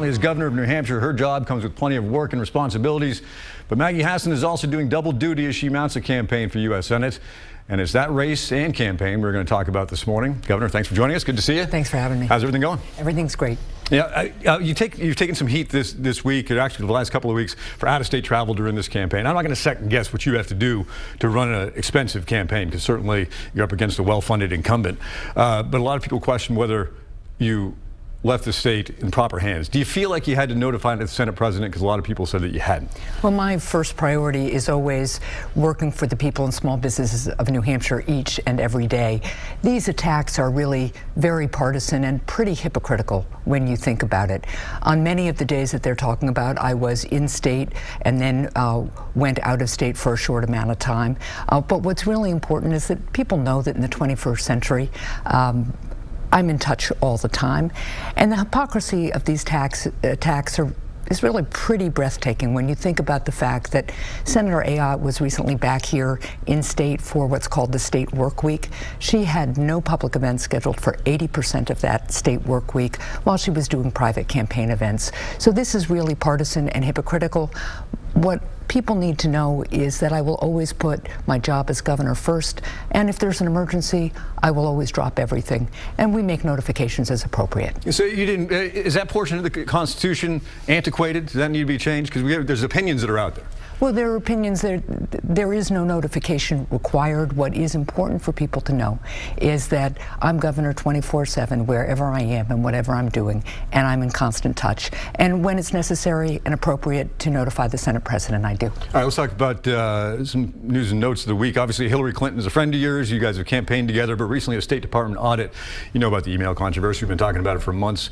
Certainly, as governor of New Hampshire, her job comes with plenty of work and responsibilities. But Maggie Hassan is also doing double duty as she mounts a campaign for U.S. Senate. And it's that race and campaign we're going to talk about this morning. Governor, thanks for joining us. Good to see you. Thanks for having me. How's everything going? Everything's great. Yeah, you've taken some heat this week, or actually the last couple of weeks, for out-of-state travel during this campaign. I'm not going to second-guess what you have to do to run an expensive campaign, because certainly you're up against a well-funded incumbent. But a lot of people question whether you left the state in proper hands. Do you feel like you had to notify the Senate president, because a lot of people said that you hadn't? Well, my first priority is always working for the people and small businesses of New Hampshire each and every day. These attacks are really very partisan and pretty hypocritical when you think about it. On many of the days that they're talking about, I was in state and then went out of state for a short amount of time. But what's really important is that people know that in the 21st century, I'm in touch all the time, and the hypocrisy of these attacks is really pretty breathtaking when you think about the fact that Senator Ayotte was recently back here in state for what's called the State Work Week. She had no public events scheduled for 80% of that State Work Week while she was doing private campaign events. So this is really partisan and hypocritical. What people need to know is that I will always put my job as governor first, and if there's an emergency, I will always drop everything, and we make notifications as appropriate. So you didn't, is that portion of the Constitution antiquated? Does that need to be changed? Because there's opinions that are out there. Well, there are opinions. There is no notification required. What is important for people to know is that I'm governor 24/7 wherever I am and whatever I'm doing, and I'm in constant touch. And when it's necessary and appropriate to notify the Senate president, I do. All right, let's talk about some news and notes of the week. Obviously, Hillary Clinton is a friend of yours. You guys have campaigned together, but recently a State Department audit, you know about the email controversy. We've been talking about it for months.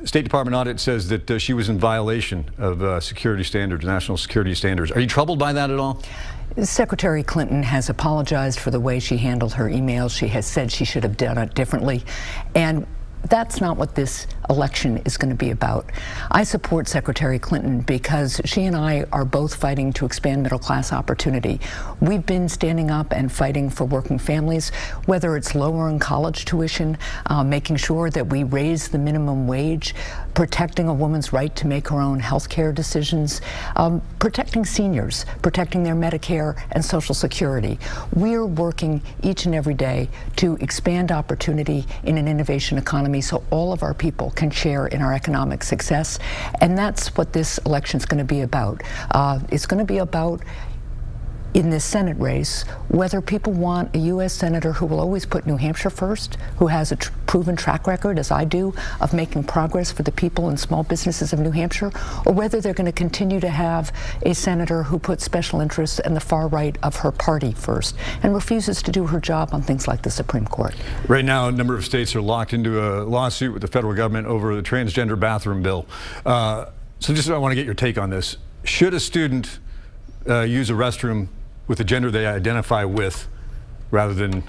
State Department audit says that she was in violation of security standards, national security standards. Are you troubled by that at all? Secretary Clinton has apologized for the way she handled her emails. She has said she should have done it differently. And that's not what this election is going to be about. I support Secretary Clinton because she and I are both fighting to expand middle-class opportunity. We've been standing up and fighting for working families, whether it's lowering college tuition, making sure that we raise the minimum wage, protecting a woman's right to make her own health care decisions, protecting seniors, protecting their Medicare and Social Security. We're working each and every day to expand opportunity in an innovation economy so all of our people can share in our economic success. And that's what this election is going to be about. It's going to be about, in this Senate race, whether people want a U.S. Senator who will always put New Hampshire first, who has a proven track record, as I do, of making progress for the people and small businesses of New Hampshire, or whether they're going to continue to have a senator who puts special interests and the far right of her party first and refuses to do her job on things like the Supreme Court. Right now, a number of states are locked into a lawsuit with the federal government over the transgender bathroom bill. So just I want to get your take on this. Should a student use a restroom with the gender they identify with rather than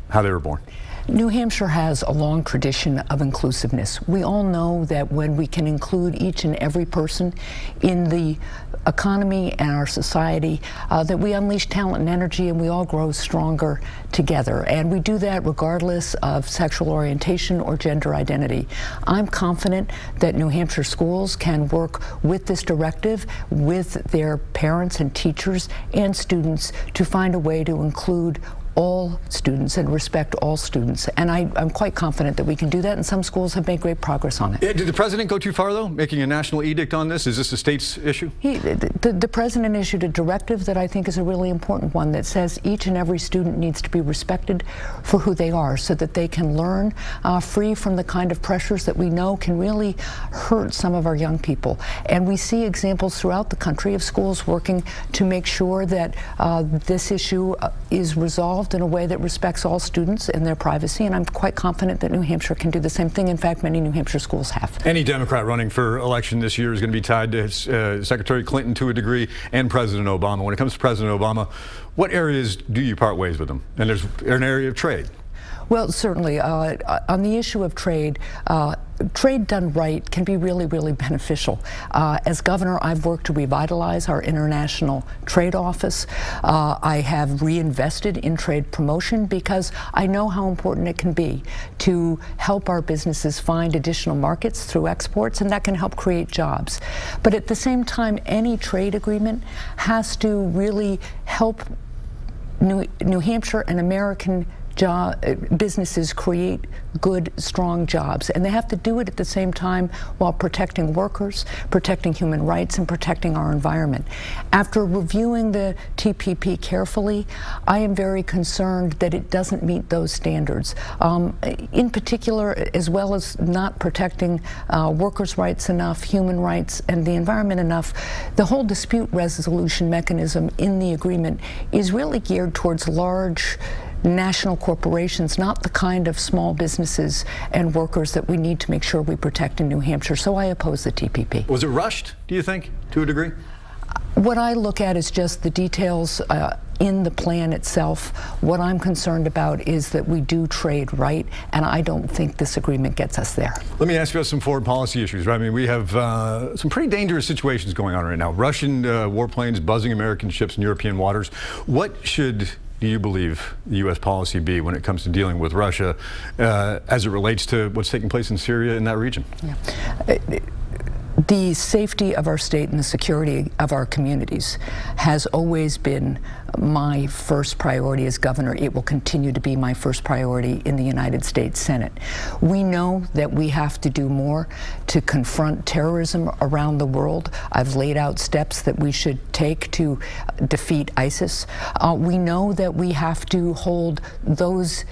how they were born? New Hampshire has a long tradition of inclusiveness. We all know that when we can include each and every person in the economy and our society, that we unleash talent and energy and we all grow stronger together. And we do that regardless of sexual orientation or gender identity. I'm confident that New Hampshire schools can work with this directive, with their parents and teachers and students, to find a way to include all students and respect all students. And I'm quite confident that we can do that, and some schools have made great progress on it. Did the president go too far, though, making a national edict on this? Is this a state's issue? The president issued a directive that I think is a really important one that says each and every student needs to be respected for who they are so that they can learn free from the kind of pressures that we know can really hurt some of our young people. And we see examples throughout the country of schools working to make sure that this issue is resolved in a way that respects all students and their privacy, and I'm quite confident that New Hampshire can do the same thing. In fact, many New Hampshire schools have. Any Democrat running for election this year is going to be tied to Secretary Clinton to a degree and President Obama. When it comes to President Obama, what areas do you part ways with him? And there's an area of trade. Well, certainly. On the issue of trade, trade done right can be really, really beneficial. As governor, I've worked to revitalize our international trade office. I have reinvested in trade promotion because I know how important it can be to help our businesses find additional markets through exports, and that can help create jobs. But at the same time, any trade agreement has to really help New Hampshire and American businesses create good, strong jobs. And they have to do it at the same time while protecting workers, protecting human rights, and protecting our environment. After reviewing the TPP carefully, I am very concerned that it doesn't meet those standards. In particular, as well as not protecting workers' rights enough, human rights, and the environment enough, the whole dispute resolution mechanism in the agreement is really geared towards large national corporations, not the kind of small businesses and workers that we need to make sure we protect in New Hampshire. So I oppose the TPP. Was it rushed, do you think, to a degree? What I look at is just the details in the plan itself. What I'm concerned about is that we do trade right, and I don't think this agreement gets us there. Let me ask you about some foreign policy issues. Right? I mean, we have some pretty dangerous situations going on right now. Russian warplanes buzzing American ships in European waters. What should do you believe the U.S. policy be when it comes to dealing with Russia as it relates to what's taking place in Syria in that region? Yeah. The safety of our state and the security of our communities has always been my first priority as governor. It will continue to be my first priority in the United States Senate. We know that we have to do more to confront terrorism around the world. I've laid out steps that we should take to defeat ISIS. We know that we have to hold those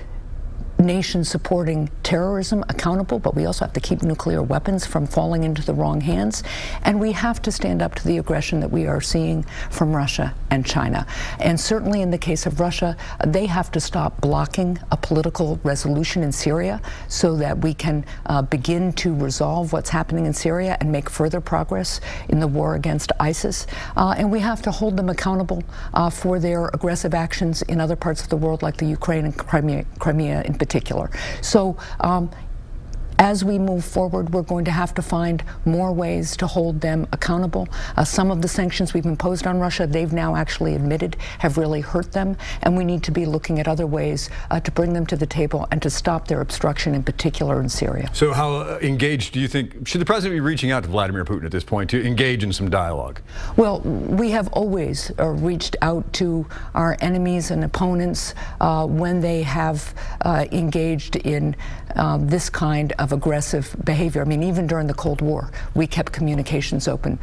nations supporting terrorism accountable, but we also have to keep nuclear weapons from falling into the wrong hands. And we have to stand up to the aggression that we are seeing from Russia and China. And certainly in the case of Russia, they have to stop blocking a political resolution in Syria so that we can begin to resolve what's happening in Syria and make further progress in the war against ISIS. And we have to hold them accountable for their aggressive actions in other parts of the world, like the Ukraine and Crimea in particular. So as we move forward, we're going to have to find more ways to hold them accountable. Some of the sanctions we've imposed on Russia, they've now actually admitted have really hurt them, and we need to be looking at other ways to bring them to the table and to stop their obstruction, in particular in Syria. So how engaged do you think, should the president be reaching out to Vladimir Putin at this point to engage in some dialogue? Well, we have always reached out to our enemies and opponents when they have engaged in this kind of aggressive behavior. I mean, even during the Cold War, we kept communications open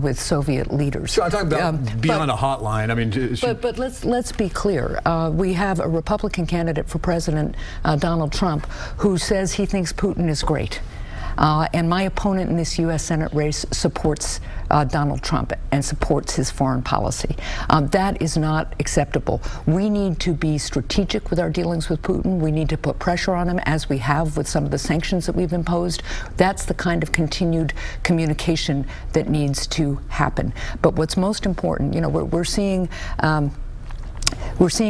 with Soviet leaders. So I'm talking about beyond a hotline. I mean, but let's be clear. We have a Republican candidate for president, Donald Trump, who says he thinks Putin is great. And my opponent in this U.S. Senate race supports Donald Trump and supports his foreign policy. That is not acceptable. We need to be strategic with our dealings with Putin. We need to put pressure on him, as we have with some of the sanctions that we've imposed. That's the kind of continued communication that needs to happen. But what's most important, you know, we're seeing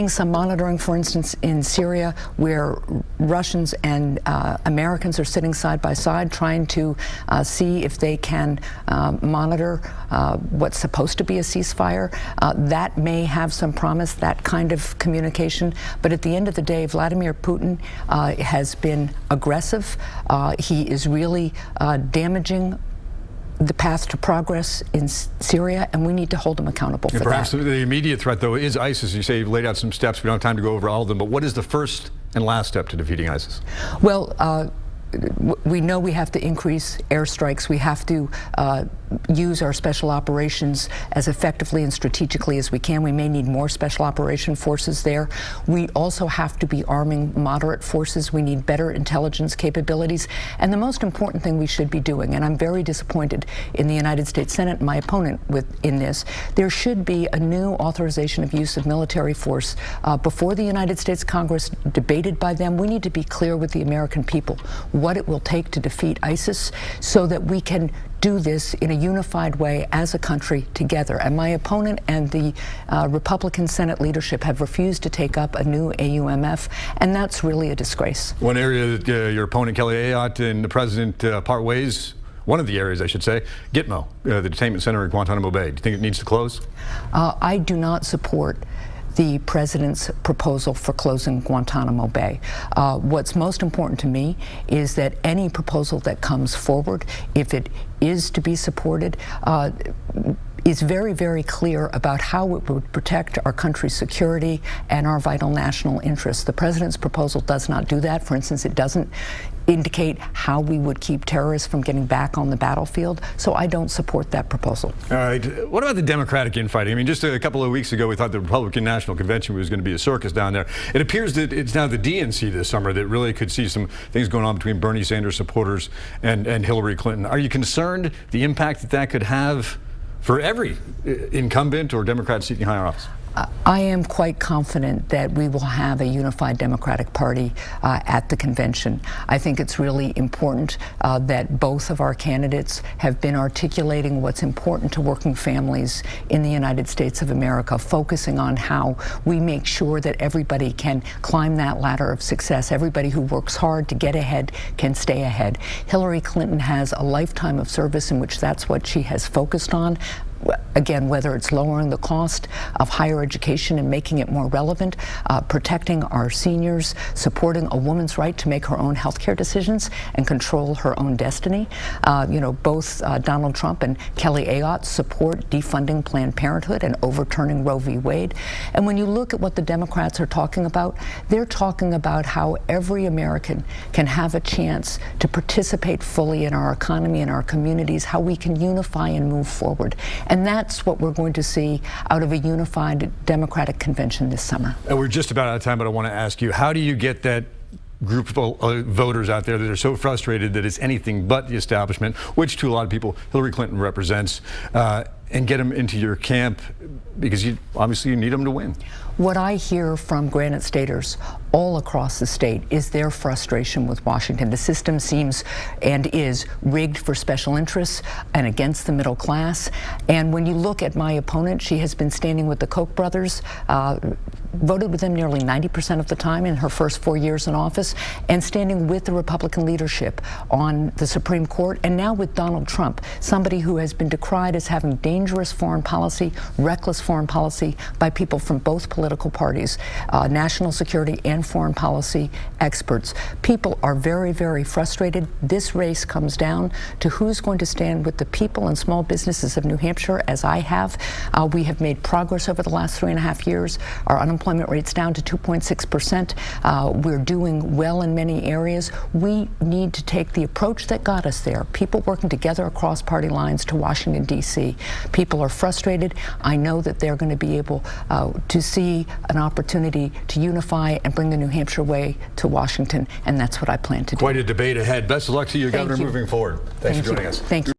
some monitoring, for instance, in Syria, where Russians and Americans are sitting side by side trying to see if they can monitor what's supposed to be a ceasefire. That may have some promise, that kind of communication. But at the end of the day, Vladimir Putin has been aggressive. He is really damaging the path to progress in Syria, and we need to hold them accountable for that. Perhaps the immediate threat, though, is ISIS. You say you've laid out some steps. We don't have time to go over all of them, but what is the first and last step to defeating ISIS? Well, we know we have to increase airstrikes. We have to use our special operations as effectively and strategically as we can. We may need more special operation forces there. We also have to be arming moderate forces. We need better intelligence capabilities. And the most important thing we should be doing, and I'm very disappointed in the United States Senate, my opponent in this, there should be a new authorization of use of military force before the United States Congress, debated by them. We need to be clear with the American people what it will take to defeat ISIS so that we can do this in a unified way as a country together. And my opponent and the Republican Senate leadership have refused to take up a new AUMF, and that's really a disgrace. One area that your opponent, Kelly Ayotte, and the president part ways, one of the areas, I should say, Gitmo, the detainment center at Guantanamo Bay. Do you think it needs to close? I do not support the president's proposal for closing Guantanamo Bay. What's most important to me is that any proposal that comes forward, if it is to be supported, is very, very clear about how it would protect our country's security and our vital national interests. The president's proposal does not do that. For instance, it doesn't indicate how we would keep terrorists from getting back on the battlefield. So I don't support that proposal. All right. What about the Democratic infighting? I mean, just a couple of weeks ago, we thought the Republican National Convention was going to be a circus down there. It appears that it's now the DNC this summer that really could see some things going on between Bernie Sanders supporters and Hillary Clinton. Are you concerned the impact that that could have for every incumbent or Democrat seeking higher office? I am quite confident that we will have a unified Democratic Party at the convention. I think it's really important that both of our candidates have been articulating what's important to working families in the United States of America, focusing on how we make sure that everybody can climb that ladder of success. Everybody who works hard to get ahead can stay ahead. Hillary Clinton has a lifetime of service in which that's what she has focused on. Again, whether it's lowering the cost of higher education and making it more relevant, protecting our seniors, supporting a woman's right to make her own health care decisions and control her own destiny. Both Donald Trump and Kelly Ayotte support defunding Planned Parenthood and overturning Roe v. Wade. And when you look at what the Democrats are talking about, they're talking about how every American can have a chance to participate fully in our economy and our communities, how we can unify and move forward. And that's what we're going to see out of a unified Democratic convention this summer. And we're just about out of time, but I want to ask you, how do you get that group of voters out there that are so frustrated that it's anything but the establishment, which to a lot of people Hillary Clinton represents, and get them into your camp, because obviously you need them to win? What I hear from Granite Staters all across the state is their frustration with Washington. The system seems and is rigged for special interests and against the middle class. And when you look at my opponent, she has been standing with the Koch brothers, voted with them nearly 90% of the time in her first 4 years in office, and standing with the Republican leadership on the Supreme Court, and now with Donald Trump, somebody who has been decried as having dangerous foreign policy, reckless foreign policy by people from both political parties, national security and foreign policy experts. People are very, very frustrated. This race comes down to who's going to stand with the people and small businesses of New Hampshire, as I have. We have made progress over the last 3.5 years. Our unemployment rate's down to 2.6%. We're doing well in many areas. We need to take the approach that got us there, people working together across party lines, to Washington, D.C. People are frustrated. I know that they're going to be able to see an opportunity to unify and bring the New Hampshire way to Washington, and that's what I plan to do. Quite a debate ahead. Best of luck to you, Governor, moving forward. Thanks for joining us. Thank you.